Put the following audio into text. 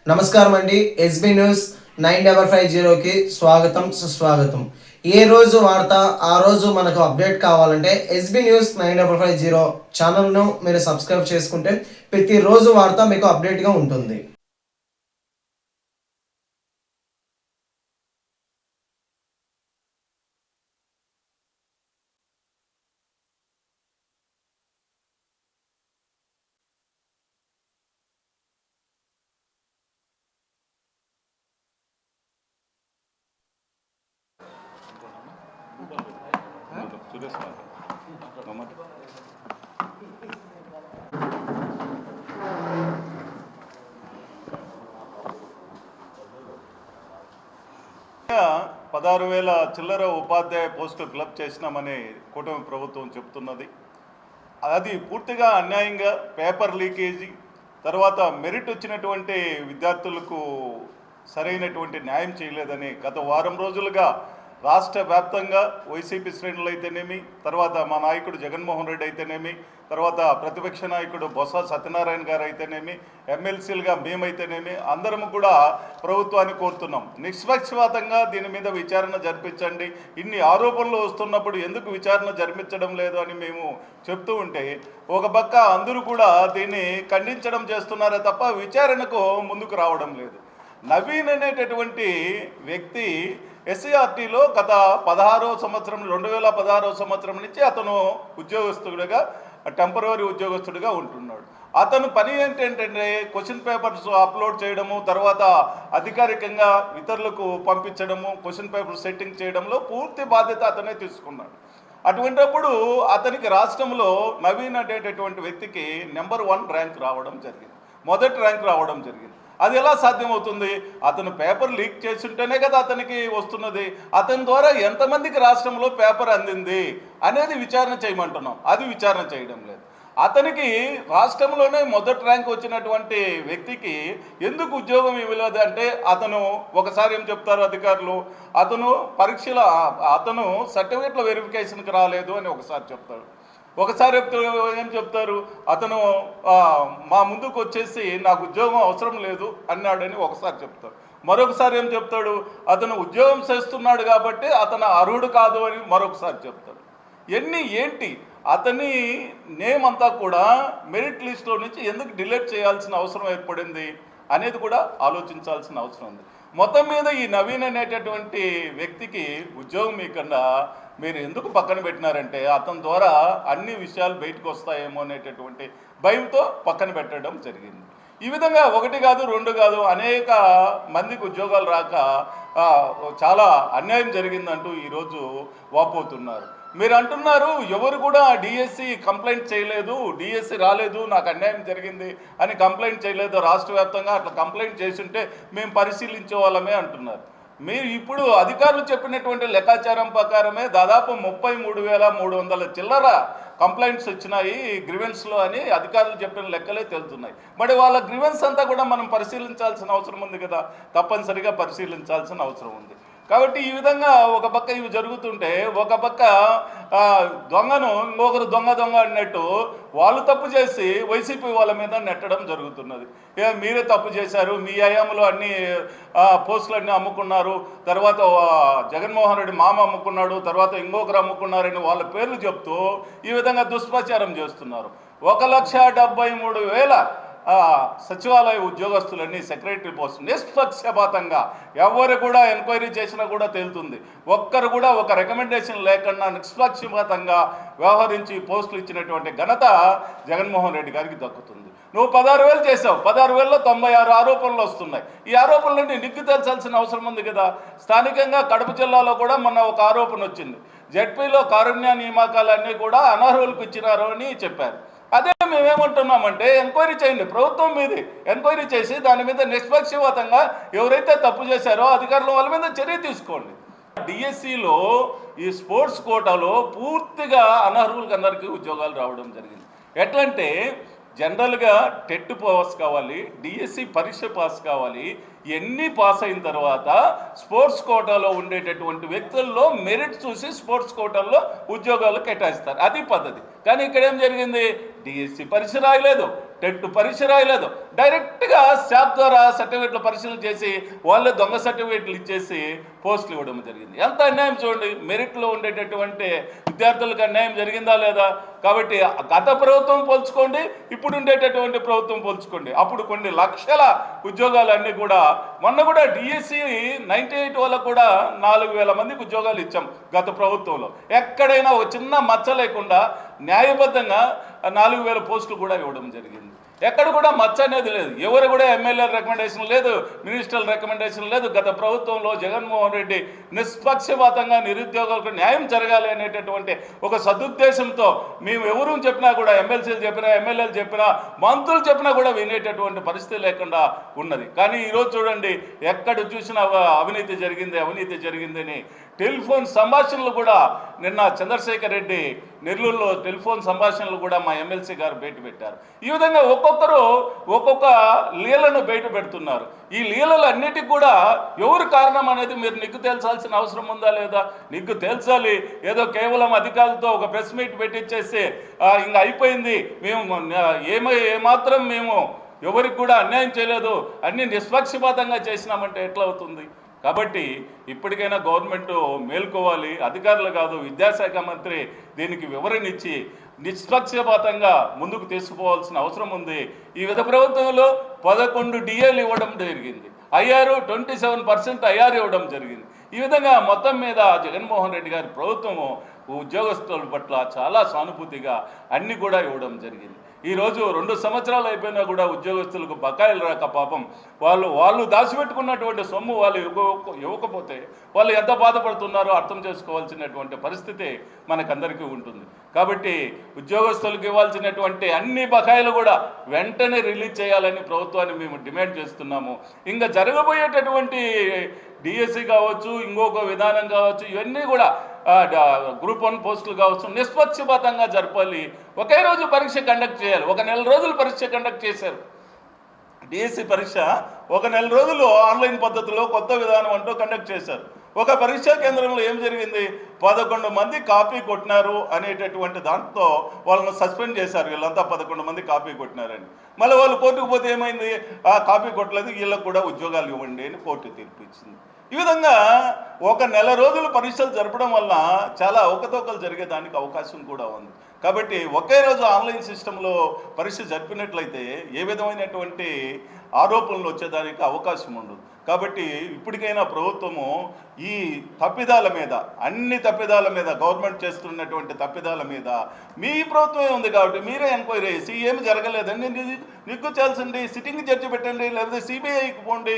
నమస్కారం అండి. SB news 9550కి స్వాగతం సుస్వాగతం. ఏ రోజు వార్త ఆ రోజు మనకు అప్డేట్ కావాలంటే ఎస్బీ న్యూస్ 9550 ఛానల్ను మీరు సబ్స్క్రైబ్ చేసుకుంటే ప్రతిరోజు వార్త మీకు అప్డేట్గా ఉంటుంది. పదహారు వేల చిల్లర ఉపాధ్యాయ పోస్టులు ఫిలప్ చేసినామని కూటమి ప్రభుత్వం చెప్తున్నది. అది పూర్తిగా అన్యాయంగా పేపర్ లీకేజీ, తర్వాత మెరిట్ వచ్చినటువంటి విద్యార్థులకు సరైనటువంటి న్యాయం చేయలేదని గత వారం రోజులుగా రాష్ట్ర వ్యాప్తంగా వైసీపీ శ్రేణులు అయితేనేమి, తర్వాత మా నాయకుడు జగన్మోహన్ రెడ్డి అయితేనేమి, తర్వాత ప్రతిపక్ష నాయకుడు బొత్స సత్యనారాయణ గారు అయితేనేమి, ఎమ్మెల్సీలుగా మేమైతేనేమి అందరం కూడా ప్రభుత్వాన్ని కోరుతున్నాం, నిష్పక్షపాతంగా దీని మీద విచారణ జరిపించండి. ఇన్ని ఆరోపణలు వస్తున్నప్పుడు ఎందుకు విచారణ జరిపించడం లేదు అని మేము చెప్తూ ఉంటే, ఒక పక్క అందరూ కూడా దీన్ని ఖండించడం చేస్తున్నారే తప్ప విచారణకు ముందుకు రావడం లేదు. నవీన్ అనేటటువంటి వ్యక్తి ఎస్సీఆర్టీలో గత 2016 సంవత్సరం నుంచి అతను ఉద్యోగస్తుడిగా, టెంపరరీ ఉద్యోగస్తుడిగా ఉంటున్నాడు. అతను పని ఏంటంటే క్వశ్చన్ పేపర్స్ అప్లోడ్ చేయడము, తర్వాత అధికారికంగా ఇతరులకు పంపించడము, క్వశ్చన్ పేపర్ సెట్టింగ్ చేయడంలో పూర్తి బాధ్యత అతనే తీసుకున్నాడు. అటువంటిప్పుడు అతనికి రాష్ట్రంలో నవీన్ అనేటటువంటి వ్యక్తికి నెంబర్ 1 ర్యాంక్ రావడం జరిగింది, మొదటి ర్యాంక్ రావడం జరిగింది. అది ఎలా సాధ్యమవుతుంది? అతను పేపర్ లీక్ చేస్తుంటేనే కదా అతనికి వస్తున్నది. అతని ద్వారా ఎంతమందికి రాష్ట్రంలో పేపర్ అందింది అనేది విచారణ చేయమంటున్నాం, అది విచారణ చేయడం లేదు. అతనికి రాష్ట్రంలోనే మొదటి ర్యాంక్ వచ్చినటువంటి వ్యక్తికి ఎందుకు ఉద్యోగం ఇవ్వలేదు అంటే, అతను ఒకసారి ఏం చెప్తారు అధికారులు, అతను సర్టిఫికేట్ల వెరిఫికేషన్కి రాలేదు అని ఒకసారి చెప్తారు. ఒకసారి ఏం చెప్తారు, అతను మా ముందుకు వచ్చేసి నాకు ఉద్యోగం అవసరం లేదు అన్నాడని ఒకసారి చెప్తారు. మరొకసారి ఏం చెప్తాడు, అతను ఉద్యోగం చేస్తున్నాడు కాబట్టి అతను అర్హుడు కాదు అని మరొకసారి చెప్తాడు. ఏంటి అతని నేమ్ అంతా కూడా మెరిట్ లిస్ట్లో నుంచి ఎందుకు డిలీట్ చేయాల్సిన అవసరం ఏర్పడింది అనేది కూడా ఆలోచించాల్సిన అవసరం ఉంది. మొత్తం మీద ఈ నవీన్ అనేటటువంటి వ్యక్తికి ఉద్యోగం ఇవ్వకుండా మీరు ఎందుకు పక్కన పెట్టినారంటే, అతని ద్వారా అన్ని విషయాలు బయటకు వస్తాయేమో అనేటటువంటి భయంతో పక్కన పెట్టడం జరిగింది. ఈ విధంగా 1 కాదు 2 కాదు అనేక మందికి ఉద్యోగాలు రాక చాలా అన్యాయం జరిగిందంటూ ఈరోజు వాపోతున్నారు. మీరు అంటున్నారు ఎవరు కూడా డిఎస్సి కంప్లైంట్ చేయలేదు, డిఎస్సి రాలేదు, నాకు అన్యాయం జరిగింది అని కంప్లైంట్ చేయలేదు. రాష్ట్ర వ్యాప్తంగా అట్లా కంప్లైంట్ చేస్తుంటే మేము పరిశీలించే వాళ్ళమే అంటున్నారు. మీరు ఇప్పుడు అధికారులు చెప్పినటువంటి లెక్కాచారం ప్రకారమే దాదాపు 33,300 చిల్లర కంప్లైంట్స్ వచ్చినాయి గ్రీవెన్స్లో అని అధికారులు చెప్పిన లెక్కలే తెలుస్తున్నాయి. మరి వాళ్ళ గ్రీవెన్స్ అంతా కూడా మనం పరిశీలించాల్సిన అవసరం ఉంది కదా, తప్పనిసరిగా పరిశీలించాల్సిన అవసరం ఉంది. కాబట్టి ఈ విధంగా ఒక పక్క ఇవి జరుగుతుంటే, ఒక పక్క దొంగను ఇంకొకరు దొంగ అన్నట్టు వాళ్ళు తప్పు చేసి వైసీపీ వాళ్ళ మీద నెట్టడం జరుగుతున్నది. మీరే తప్పు చేశారు, మీ హయాంలో అన్ని పోస్టులన్నీ అమ్ముకున్నారు, తర్వాత జగన్మోహన్ రెడ్డి మామ అమ్ముకున్నాడు, తర్వాత ఇంకొకరు అమ్ముకున్నారని వాళ్ళ పేర్లు చెప్తూ ఈ విధంగా దుష్ప్రచారం చేస్తున్నారు. 1,73,000 సచివాలయ ఉద్యోగస్తులన్నీ సెక్రటరీ పోస్ట్ నిష్పక్షపాతంగా ఎవరు కూడా ఎంక్వైరీ చేసినా కూడా తేలుతుంది. ఒక్కరు కూడా ఒక రికమెండేషన్ లేకుండా నిష్పక్షపాతంగా వ్యవహరించి పోస్టులు ఇచ్చినటువంటి ఘనత జగన్మోహన్ రెడ్డి గారికి దక్కుతుంది. నువ్వు 16,000 చేసావు, 16,000లో 96 ఆరోపణలు వస్తున్నాయి. ఈ ఆరోపణలన్నీ నిగ్గు తేల్చాల్సిన అవసరం ఉంది కదా. స్థానికంగా కడప జిల్లాలో కూడా మొన్న ఒక ఆరోపణ వచ్చింది, జెడ్పీలో కారుణ్య నియామకాలన్నీ కూడా అనర్హులకు ఇచ్చినారు అని చెప్పారు. అదే మేమేమంటున్నామంటే ఎంక్వైరీ చేయండి, ప్రభుత్వం మీది ఎంక్వైరీ చేసి దాని మీద నిష్పక్షపాతంగా ఎవరైతే తప్పు చేశారో అధికారులు వాళ్ళ మీద చర్య తీసుకోండి. డిఎస్సిలో ఈ స్పోర్ట్స్ కోటాలో పూర్తిగా అనర్హులకు అందరికీ ఉద్యోగాలు రావడం జరిగింది. ఎట్లంటే జనరల్గా టెట్ పాస్ కావాలి, డిఎస్సి పరీక్ష పాస్ కావాలి, ఎన్ని పాస్ అయిన తర్వాత స్పోర్ట్స్ కోటాలో ఉండేటటువంటి వ్యక్తుల్లో మెరిట్ చూసి స్పోర్ట్స్ కోటాల్లో ఉద్యోగాలు కేటాయిస్తారు, అది పద్ధతి. కానీ ఇక్కడ ఏం జరిగింది, డిఎస్సి పరీక్ష రాయలేదు, టెట్ పరీక్ష రాయలేదు, డైరెక్ట్గా శాప్ ద్వారా సర్టిఫికేట్లు పరిశీలన చేసి వాళ్ళే దొంగ సర్టిఫికేట్లు ఇచ్చేసి పోస్టులు ఇవ్వడం జరిగింది. ఎంత అన్యాయం చూడండి. మెరిట్లో ఉండేటటువంటి విద్యార్థులకు అన్యాయం జరిగిందా లేదా? కాబట్టి గత ప్రభుత్వం పోల్చుకోండి, ఇప్పుడు ఉండేటటువంటి ప్రభుత్వం పోల్చుకోండి. అప్పుడు కొన్ని లక్షల ఉద్యోగాలన్నీ కూడా, మొన్న కూడా డిఎస్సి 98 వాళ్ళకు కూడా 4,000 మందికి ఉద్యోగాలు ఇచ్చాం గత ప్రభుత్వంలో. ఎక్కడైనా ఒక చిన్న మచ్చ లేకుండా న్యాయబద్ధంగా 4,000 పోస్టులు కూడా ఇవ్వడం జరిగింది. ఎక్కడ కూడా మచ్చ అనేది లేదు. ఎవరు కూడా ఎమ్మెల్యే రికమెండేషన్ లేదు, మినిస్టర్ల రికమెండేషన్ లేదు. గత ప్రభుత్వంలో జగన్మోహన్ రెడ్డి నిష్పక్షపాతంగా నిరుద్యోగులకు న్యాయం జరగాలి అనేటటువంటి ఒక సదుద్దేశంతో మేము ఎవరు చెప్పినా కూడా, ఎమ్మెల్సీలు చెప్పినా, ఎమ్మెల్యేలు చెప్పినా, మంత్రులు చెప్పినా కూడా వినేటటువంటి పరిస్థితి లేకుండా ఉన్నది. కానీ ఈరోజు చూడండి, ఎక్కడ చూసినా అవినీతి జరిగిందని టెలిఫోన్ సంభాషణలు కూడా, నిన్న చంద్రశేఖర్ రెడ్డి నెల్లూరులో టెలిఫోన్ సంభాషణలు కూడా మా ఎమ్మెల్సీ గారు బయట పెట్టారు. ఈ విధంగా ఒక్కొక్కరు ఒక్కొక్క లీలను బయట పెడుతున్నారు. ఈ లీలలు అన్నిటికి కూడా ఎవరు కారణం అనేది మీరు నిగ్గు తేల్చాల్సిన అవసరం ఉందా లేదా? నిగ్గు తేల్చాలి. ఏదో కేవలం అధికారులతో ఒక ప్రెస్ మీట్ పెట్టించేసి ఇంకా అయిపోయింది, మేము ఏమాత్రం మేము ఎవరికి కూడా అన్యాయం చేయలేదు, అన్ని నిష్పక్షపాతంగా చేసినామంటే ఎట్లా అవుతుంది? కాబట్టి ఇప్పటికైనా గవర్నమెంట్ మేల్కోవాలి. అధికారులు కాదు, విద్యాశాఖ మంత్రి దీనికి వివరణ ఇచ్చి నిష్పక్షపాతంగా ముందుకు తీసుకుపోవాల్సిన అవసరం ఉంది. ఈ విధ ప్రభుత్వంలో 11 డిఏలు ఇవ్వడం జరిగింది, ఐఆర్ 27% ఐఆర్ ఇవ్వడం జరిగింది. ఈ విధంగా మొత్తం మీద జగన్మోహన్ రెడ్డి గారి ప్రభుత్వము ఉద్యోగస్తుల పట్ల చాలా సానుభూతిగా అన్ని కూడా ఇవ్వడం జరిగింది. ఈరోజు 2 సంవత్సరాలు అయిపోయినా కూడా ఉద్యోగస్తులకు బకాయిలు రాక పాపం వాళ్ళు దాచిపెట్టుకున్నటువంటి సొమ్ము వాళ్ళు ఇవ్వకపోతే వాళ్ళు ఎంత బాధపడుతున్నారో అర్థం చేసుకోవాల్సినటువంటి పరిస్థితి మనకందరికీ ఉంటుంది. కాబట్టి ఉద్యోగస్తులకు ఇవ్వాల్సినటువంటి అన్ని బకాయిలు కూడా వెంటనే రిలీజ్ చేయాలని ప్రభుత్వాన్ని మేము డిమాండ్ చేస్తున్నాము. ఇంకా జరగబోయేటటువంటి డిఎస్సి కావచ్చు, ఇంకొక విధానం కావచ్చు, ఇవన్నీ కూడా గ్రూప్ 1 పోస్టులు కావచ్చు, నిష్పక్షపాతంగా జరపాలి. ఒకే రోజు పరీక్ష కండక్ట్ చేయాలి. 1 నెల రోజులు పరీక్ష కండక్ట్ చేశారు. డిఎస్సి పరీక్ష 1 నెల రోజులు ఆన్లైన్ పద్ధతిలో కొత్త విధానం అంటూ కండక్ట్ చేశారు. ఒక పరీక్షా కేంద్రంలో ఏం జరిగింది? 11 మంది కాపీ కొట్టినారు అనేటటువంటి దాంతో వాళ్ళని సస్పెండ్ చేశారు. వీళ్ళంతా 11 మంది కాపీ కొట్టినారని. మళ్ళీ వాళ్ళు కోర్టుకు పోతే ఏమైంది? కాపీ కొట్టలేదు, వీళ్ళకు కూడా ఉద్యోగాలు ఇవ్వండి అని కోర్టు తీర్పు ఇచ్చింది. ఈ విధంగా 1 నెల రోజులు పరీక్షలు జరపడం వల్ల చాలా అవకతవకలు జరిగేదానికి అవకాశం కూడా ఉంది. కాబట్టి ఒకే రోజు ఆన్లైన్ సిస్టంలో పరీక్ష జరిపినట్లయితే ఏ విధమైనటువంటి ఆరోపణలు వచ్చేదానికి అవకాశం ఉండదు. కాబట్టి ఇప్పటికైనా ప్రభుత్వము ఈ తప్పిదాల మీద, అన్ని తప్పిదాల మీద, గవర్నమెంట్ చేస్తున్నటువంటి తప్పిదాల మీద మీ ప్రభుత్వమే ఉంది కాబట్టి మీరే ఎంక్వైరీ చేసి ఏమి జరగలేదండి నిగ్గు చేయాల్సింది సిట్టింగ్ జడ్జి పెట్టండి, లేకపోతే సిబిఐకి పోండి.